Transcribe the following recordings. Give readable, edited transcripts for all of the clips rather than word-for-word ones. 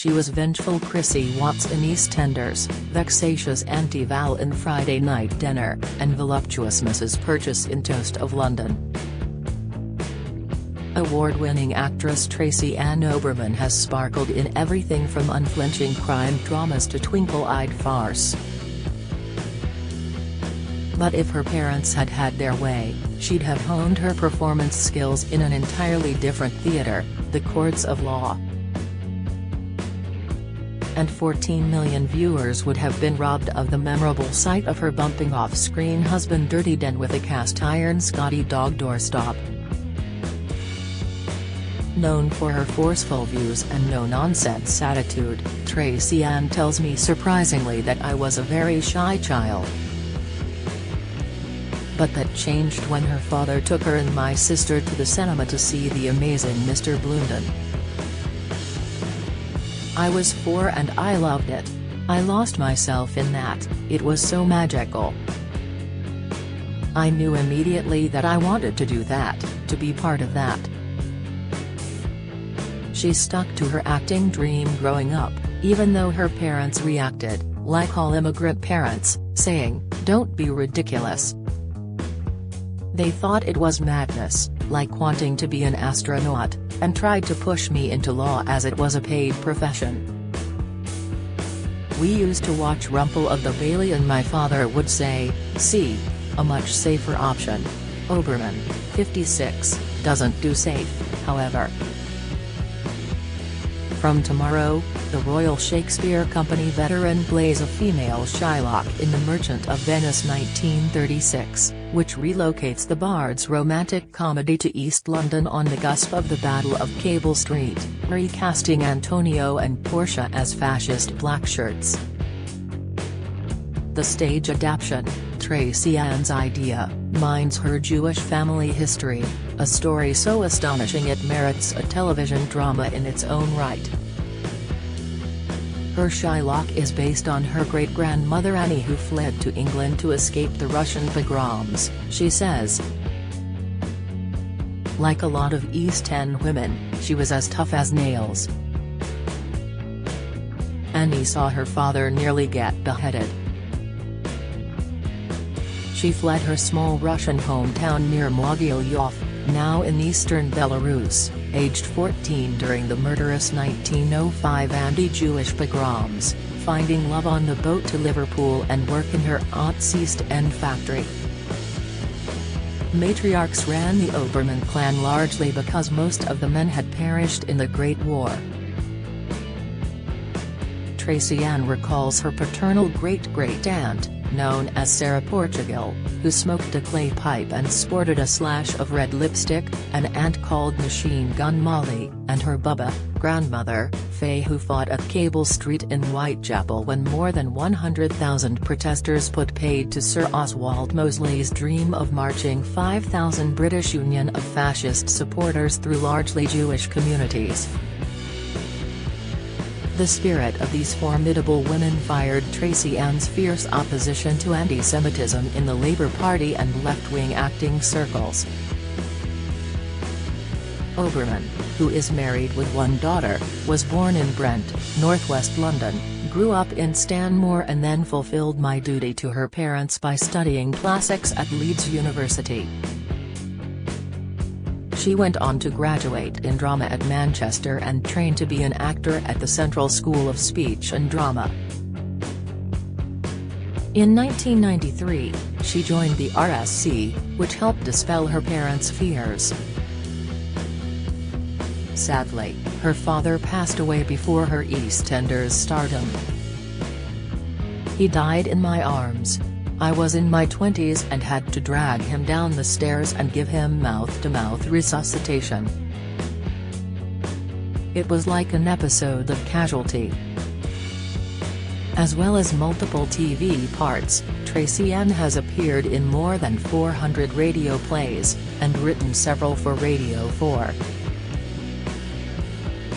She was vengeful Chrissy Watts in EastEnders, vexatious Auntie Val in Friday Night Dinner, and voluptuous Mrs. Purchase in Toast of London. Award-winning actress Tracy-Ann Oberman has sparkled in everything from unflinching crime dramas to twinkle-eyed farce. But if her parents had had their way, she'd have honed her performance skills in an entirely different theatre, the courts of law. And 14 million viewers would have been robbed of the memorable sight of her bumping off-screen husband Dirty Den with a cast-iron Scotty dog doorstop. Known for her forceful views and no-nonsense attitude, Tracy-Ann tells me surprisingly that I was a very shy child. But that changed when her father took her and my sister to the cinema to see the amazing Mr. Blunden. I was 4 and I loved it. I lost myself in that, it was so magical. I knew immediately that I wanted to do that, to be part of that. She stuck to her acting dream growing up, even though her parents reacted, like all immigrant parents, saying, "Don't be ridiculous." They thought it was madness, like wanting to be an astronaut, and tried to push me into law as it was a paid profession. We used to watch Rumple of the Bailey and my father would say, "See, a much safer option. Oberman, 56, doesn't do safe, however." From tomorrow, the Royal Shakespeare Company veteran plays a female Shylock in The Merchant of Venice 1936, which relocates the Bard's romantic comedy to East London on the cusp of the Battle of Cable Street, recasting Antonio and Portia as fascist blackshirts. The stage adaptation, Tracy-Ann's idea, mines her Jewish family history, a story so astonishing it merits a television drama in its own right. Her Shylock is based on her great-grandmother Annie, who fled to England to escape the Russian pogroms, she says. Like a lot of East End women, she was as tough as nails. Annie saw her father nearly get beheaded. She fled her small Russian hometown near Mogilyov, now in eastern Belarus, aged 14 during the murderous 1905 anti-Jewish pogroms, finding love on the boat to Liverpool and work in her aunt's East End factory. Matriarchs ran the Oberman clan largely because most of the men had perished in the Great War. Tracy-Ann recalls her paternal great-great-aunt, known as Sarah Portugal, who smoked a clay pipe and sported a slash of red lipstick, an aunt called Machine Gun Molly, and her Bubba, grandmother, Faye, who fought at Cable Street in Whitechapel when more than 100,000 protesters put paid to Sir Oswald Mosley's dream of marching 5,000 British Union of Fascist supporters through largely Jewish communities. The spirit of these formidable women fired Tracy-Ann's fierce opposition to anti-Semitism in the Labour Party and left-wing acting circles. Oberman, who is married with one daughter, was born in Brent, northwest London, grew up in Stanmore and then fulfilled my duty to her parents by studying classics at Leeds University. She went on to graduate in drama at Manchester and trained to be an actor at the Central School of Speech and Drama. In 1993, she joined the RSC, which helped dispel her parents' fears. Sadly, her father passed away before her EastEnders's stardom. He died in my arms. I was in my 20s and had to drag him down the stairs and give him mouth-to-mouth resuscitation. It was like an episode of Casualty. As well as multiple TV parts, Tracy-Ann has appeared in more than 400 radio plays, and written several for Radio 4.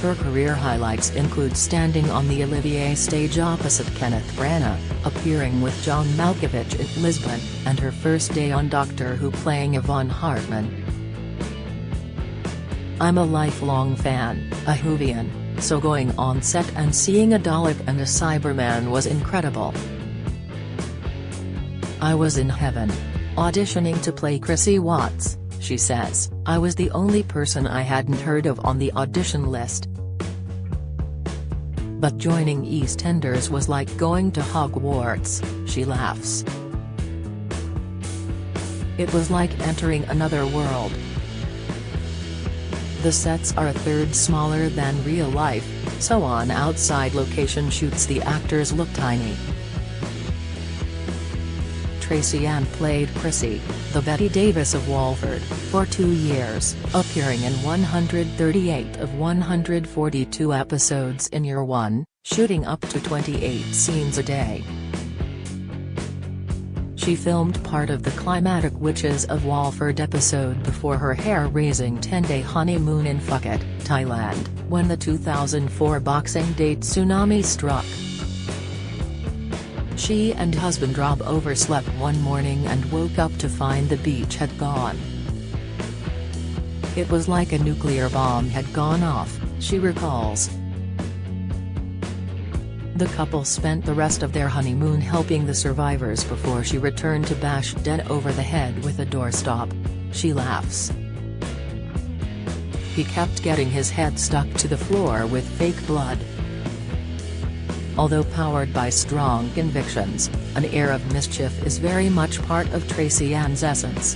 Her career highlights include standing on the Olivier stage opposite Kenneth Branagh, appearing with John Malkovich in Lisbon, and her first day on Doctor Who playing Yvonne Hartman. "I'm a lifelong fan, a Whovian," so going on set and seeing a Dalek and a Cyberman was incredible. I was in heaven. Auditioning to play Chrissy Watts, she says. I was the only person I hadn't heard of on the audition list. But joining EastEnders was like going to Hogwarts, she laughs. It was like entering another world. The sets are a third smaller than real life, so on outside location shoots the actors look tiny. Tracy-Ann played Chrissy, the Betty Davis of Walford, for 2 years, appearing in 138 of 142 episodes in year one, shooting up to 28 scenes a day. She filmed part of the climatic Witches of Walford episode before her hair-raising 10-day honeymoon in Phuket, Thailand, when the 2004 Boxing Day tsunami struck. She and husband Rob overslept one morning and woke up to find the beach had gone. It was like a nuclear bomb had gone off, she recalls. The couple spent the rest of their honeymoon helping the survivors before she returned to bash Den over the head with a doorstop. She laughs. He kept getting his head stuck to the floor with fake blood. Although powered by strong convictions, an air of mischief is very much part of Tracy-Ann's essence.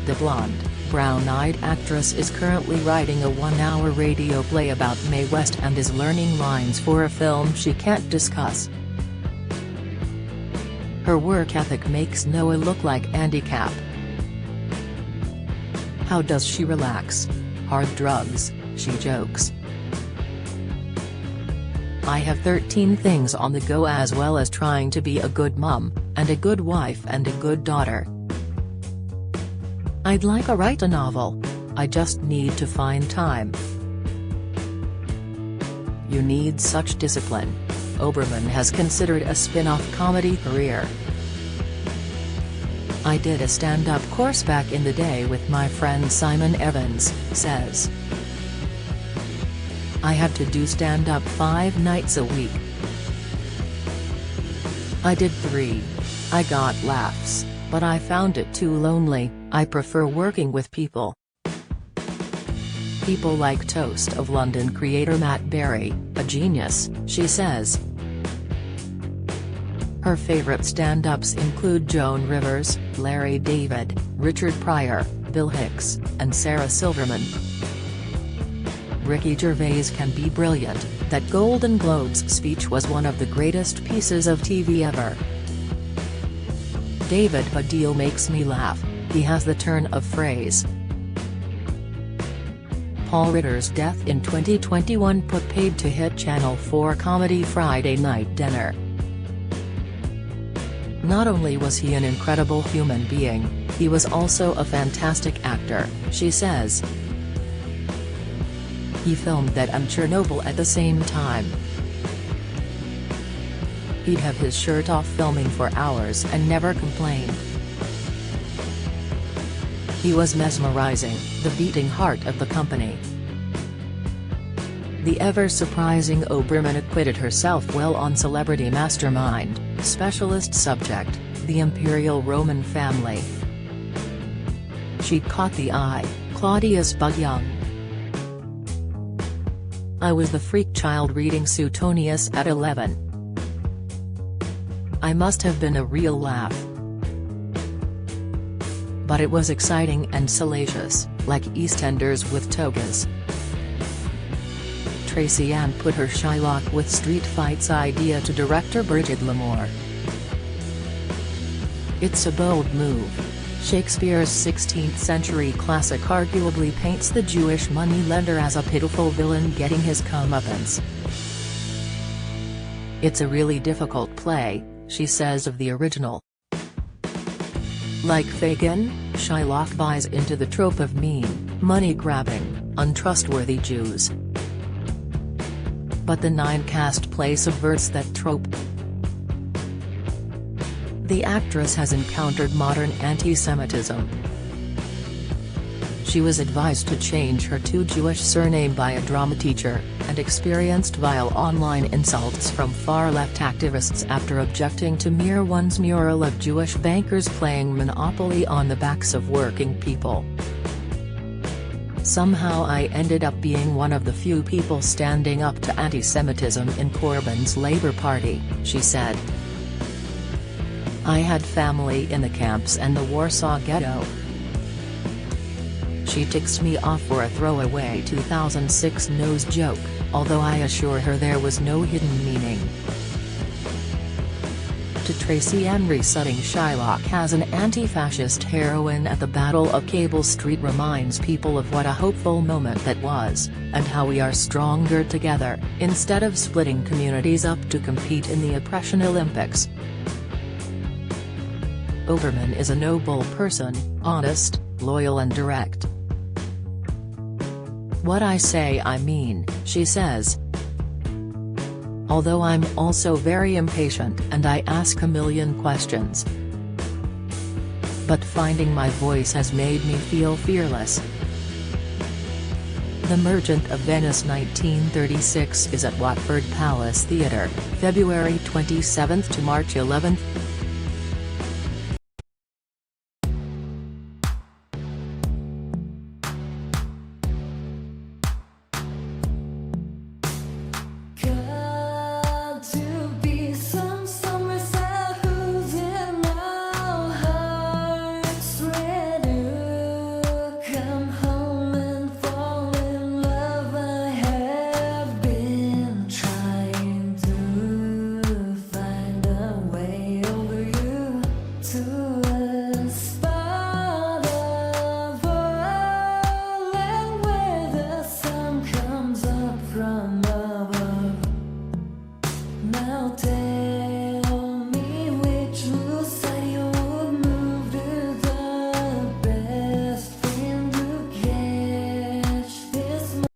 The blonde, brown-eyed actress is currently writing a 1-hour radio play about Mae West and is learning lines for a film she can't discuss. Her work ethic makes Noah look like Andy Capp. How does she relax? Hard drugs, she jokes. I have 13 things on the go as well as trying to be a good mum, and a good wife and a good daughter. I'd like to write a novel. I just need to find time. You need such discipline. Oberman has considered a spin-off comedy career. I did a stand-up course back in the day with my friend Simon Evans, says. I had to do stand-up 5 nights a week. I did 3. I got laughs, but I found it too lonely. I prefer working with people. People like Toast of London creator Matt Berry, a genius, she says. Her favorite stand-ups include Joan Rivers, Larry David, Richard Pryor, Bill Hicks, and Sarah Silverman. Ricky Gervais can be brilliant. That Golden Globes speech was one of the greatest pieces of TV ever. David Baddiel makes me laugh, he has the turn of phrase. Paul Ritter's death in 2021 put paid to hit Channel 4 comedy Friday Night Dinner. Not only was he an incredible human being, he was also a fantastic actor, she says. He filmed that and Chernobyl at the same time. He'd have his shirt off filming for hours and never complained. He was mesmerizing, the beating heart of the company. The ever-surprising Oberman acquitted herself well on Celebrity Mastermind, specialist subject, the Imperial Roman family. She caught the eye, Claudius Bugyung. I was the freak child reading Suetonius at 11. I must have been a real laugh. But it was exciting and salacious, like EastEnders with togas. Tracy-Ann put her Shylock with Street Fights idea to director Bridget Lamore. It's a bold move. Shakespeare's 16th-century classic arguably paints the Jewish moneylender as a pitiful villain getting his comeuppance. It's a really difficult play, she says of the original. Like Fagin, Shylock buys into the trope of mean, money-grabbing, untrustworthy Jews. But the nine-cast play subverts that trope. The actress has encountered modern anti-Semitism. She was advised to change her to Jewish surname by a drama teacher, and experienced vile online insults from far-left activists after objecting to Mir One's mural of Jewish bankers playing Monopoly on the backs of working people. "Somehow I ended up being one of the few people standing up to anti-Semitism in Corbyn's Labour Party," she said. "I had family in the camps and the Warsaw Ghetto. She ticks me off for a throwaway 2006 nose joke, although I assure her there was no hidden meaning." To Tracy-Ann reciting Shylock as an anti-fascist heroine at the Battle of Cable Street reminds people of what a hopeful moment that was, and how we are stronger together, instead of splitting communities up to compete in the oppression Olympics. Oberman is a noble person, honest, loyal and direct. "What I say I mean," she says. "Although I'm also very impatient and I ask a million questions. But finding my voice has made me feel fearless." The Merchant of Venice 1936 is at Watford Palace Theatre, February 27 to March 11. Now take